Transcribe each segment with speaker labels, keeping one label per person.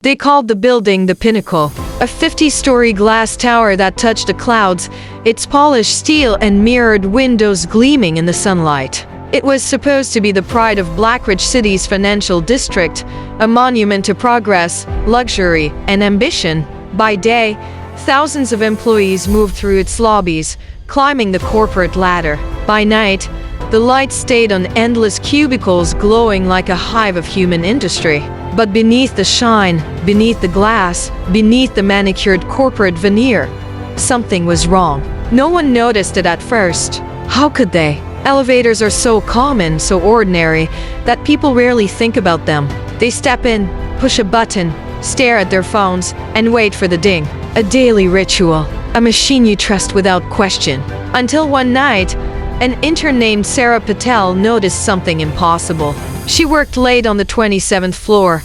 Speaker 1: They called the building the Pinnacle, a 50-story glass tower that touched the clouds, its polished steel and mirrored windows gleaming in the sunlight. It was supposed to be the pride of Blackridge City's financial district, a monument to progress, luxury, and ambition. By day, thousands of employees moved through its lobbies, climbing the corporate ladder. By night, the lights stayed on endless cubicles glowing like a hive of human industry. But beneath the shine, beneath the glass, beneath the manicured corporate veneer, something was wrong. No one noticed it at first. How could they? Elevators are so common, so ordinary, that people rarely think about them. They step in, push a button, stare at their phones, and wait for the ding. A daily ritual, a machine you trust without question. Until one night, an intern named Sarah Patel noticed something impossible. She worked late on the 27th floor,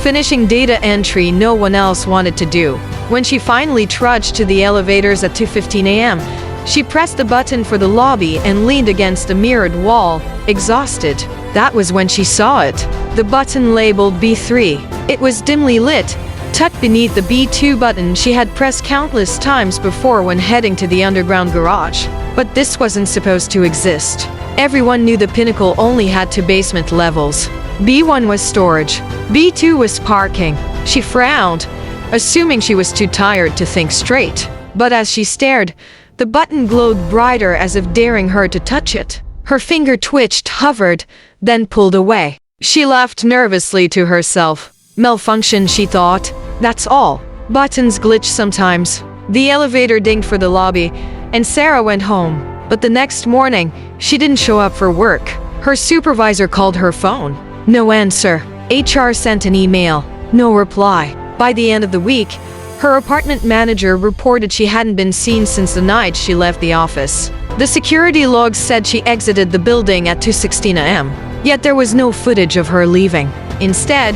Speaker 1: finishing data entry no one else wanted to do. When she finally trudged to the elevators at 2:15 a.m., she pressed the button for the lobby and leaned against a mirrored wall, exhausted. That was when she saw it. The button labeled B3. It was dimly lit, tucked beneath the B2 button she had pressed countless times before when heading to the underground garage. But this wasn't supposed to exist. Everyone knew the Pinnacle only had 2 basement levels. B1 was storage. B2 was parking. She frowned, assuming she was too tired to think straight. But as she stared, the button glowed brighter as if daring her to touch it. Her finger twitched, hovered, then pulled away. She laughed nervously to herself. Malfunction, she thought. That's all. Buttons glitch sometimes. The elevator dinged for the lobby, and Sarah went home. But the next morning, she didn't show up for work. Her supervisor called her phone. No answer. HR sent an email. No reply. By the end of the week, her apartment manager reported she hadn't been seen since the night she left the office. The security logs said she exited the building at 2:16 a.m. Yet there was no footage of her leaving. Instead,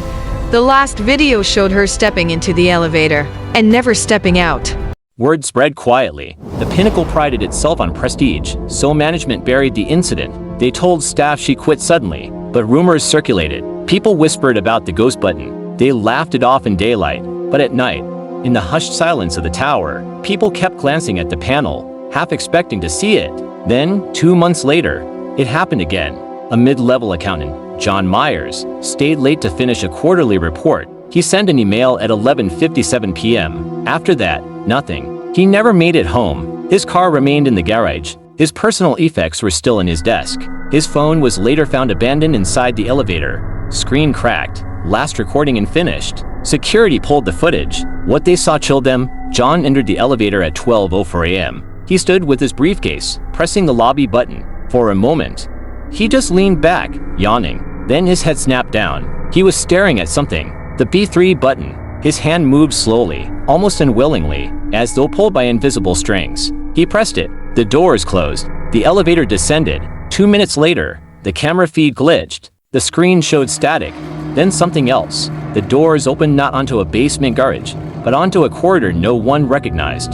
Speaker 1: the last video showed her stepping into the elevator and never stepping out.
Speaker 2: Word spread quietly. The Pinnacle prided itself on prestige, so management buried the incident. They told staff she quit suddenly, but rumors circulated. People whispered about the ghost button. They laughed it off in daylight, but at night, in the hushed silence of the tower, people kept glancing at the panel, half expecting to see it. Then, 2 months later, it happened again. A mid-level accountant, John Myers, stayed late to finish a quarterly report. He sent an email at 11:57 p.m. After that, nothing. He never made it home. His car remained in the garage. His personal effects were still in his desk. His phone was later found abandoned inside the elevator. Screen cracked. Last recording and finished. Security pulled the footage. What they saw chilled them. John entered the elevator at 12:04 a.m. He stood with his briefcase, pressing the lobby button. For a moment, he just leaned back, yawning. Then his head snapped down. He was staring at something. The B3 button. His hand moved slowly, almost unwillingly, as though pulled by invisible strings. He pressed it. The doors closed. The elevator descended. 2 minutes later, the camera feed glitched. The screen showed static, then something else. The doors opened not onto a basement garage, but onto a corridor no one recognized.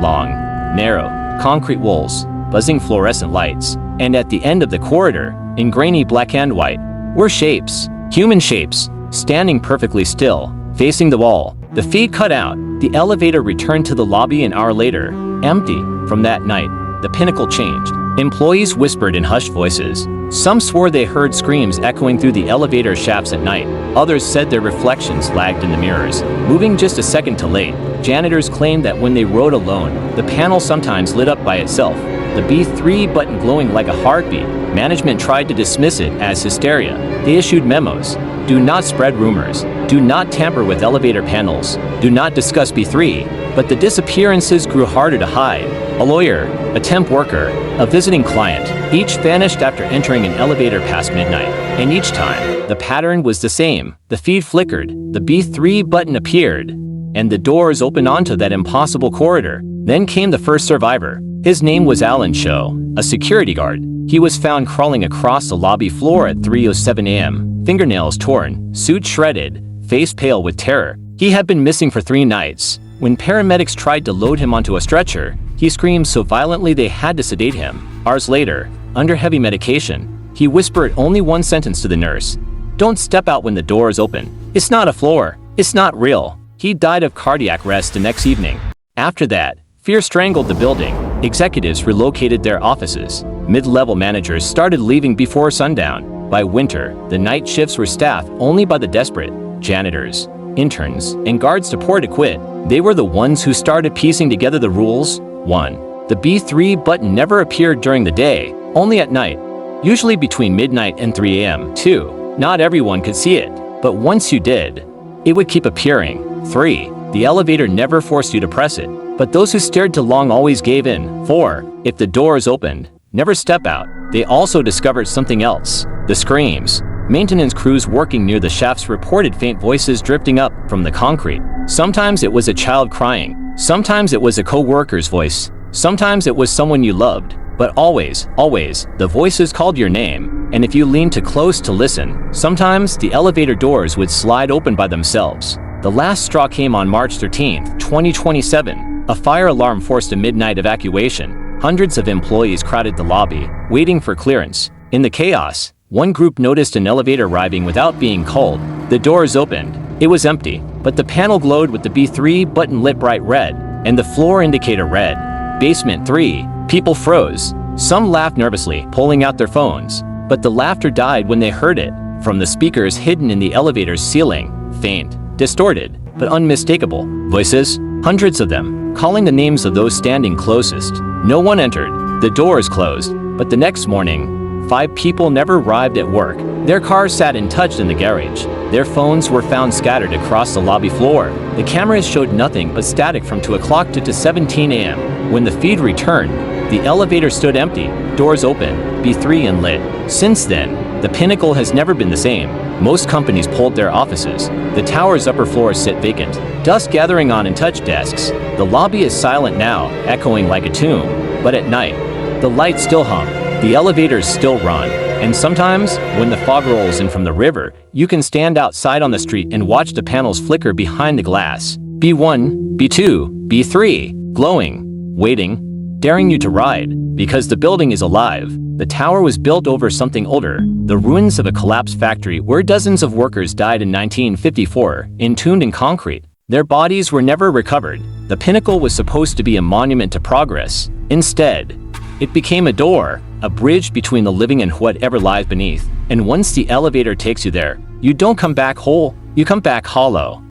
Speaker 2: Long, narrow, concrete walls, buzzing fluorescent lights, and at the end of the corridor, in grainy black and white, were shapes, human shapes, standing perfectly still, facing the wall. The feed cut out. The elevator returned to the lobby an hour later, empty. From that night, the Pinnacle changed. Employees whispered in hushed voices. Some swore they heard screams echoing through the elevator shafts at night. Others said their reflections lagged in the mirrors, moving just a second too late. Janitors claimed that when they rode alone, the panel sometimes lit up by itself, the B3 button glowing like a heartbeat. Management tried to dismiss it as hysteria. They issued memos. Do not spread rumors. Do not tamper with elevator panels. Do not discuss B3. But the disappearances grew harder to hide. A lawyer, a temp worker, a visiting client, each vanished after entering an elevator past midnight. And each time, the pattern was the same. The feed flickered, the B3 button appeared, and the doors opened onto that impossible corridor. Then came the first survivor. His name was Alan Cho, a security guard. He was found crawling across the lobby floor at 3:07 a.m., fingernails torn, suit shredded, face pale with terror. He had been missing for 3 nights. When paramedics tried to load him onto a stretcher, he screamed so violently they had to sedate him. Hours later, under heavy medication, he whispered only one sentence to the nurse. Don't step out when the door is open. It's not a floor. It's not real. He died of cardiac arrest the next evening. After that, fear strangled the building. Executives relocated their offices. Mid-level managers started leaving before sundown. By winter, the night shifts were staffed only by the desperate, janitors, interns, and guards to pour to quit. They were the ones who started piecing together the rules. 1. The B3 button never appeared during the day, only at night, usually between midnight and 3 a.m. 2. Not everyone could see it, but once you did, it would keep appearing. 3. The elevator never forced you to press it, but those who stared too long always gave in. 4. If the doors opened, never step out. They also discovered something else. The screams. Maintenance crews working near the shafts reported faint voices drifting up from the concrete. Sometimes it was a child crying. Sometimes it was a co-worker's voice. Sometimes it was someone you loved. But always, the voices called your name, and if you leaned too close to listen, sometimes the elevator doors would slide open by themselves. The last straw came on March 13, 2027. A fire alarm forced a midnight evacuation. Hundreds of employees crowded the lobby, waiting for clearance. In the chaos, one group noticed an elevator arriving without being called. The doors opened. It was empty, but the panel glowed with the B3 button lit bright red, and the floor indicator red. Basement 3. People froze. Some laughed nervously, pulling out their phones. But the laughter died when they heard it from the speakers hidden in the elevator's ceiling. Faint, distorted, but unmistakable. Voices, hundreds of them, calling the names of those standing closest. No one entered. The doors closed. But the next morning, 5 people never arrived at work. Their cars sat untouched in the garage. Their phones were found scattered across the lobby floor. The cameras showed nothing but static from 2 o'clock to 17 a.m. When the feed returned, the elevator stood empty, doors open, B3 and lit. Since then, the Pinnacle has never been the same. Most companies pulled their offices. The tower's upper floors sit vacant, dust gathering on untouched desks. The lobby is silent now, echoing like a tomb. But at night, the lights still hum, the elevators still run. And sometimes, when the fog rolls in from the river, you can stand outside on the street and watch the panels flicker behind the glass. B1, B2, B3, glowing, waiting, daring you to ride, because the building is alive. The tower was built over something older, the ruins of a collapsed factory where dozens of workers died in 1954, entombed in concrete. Their bodies were never recovered. The Pinnacle was supposed to be a monument to progress. Instead, it became a door, a bridge between the living and whatever lies beneath. And once the elevator takes you there, you don't come back whole, you come back hollow.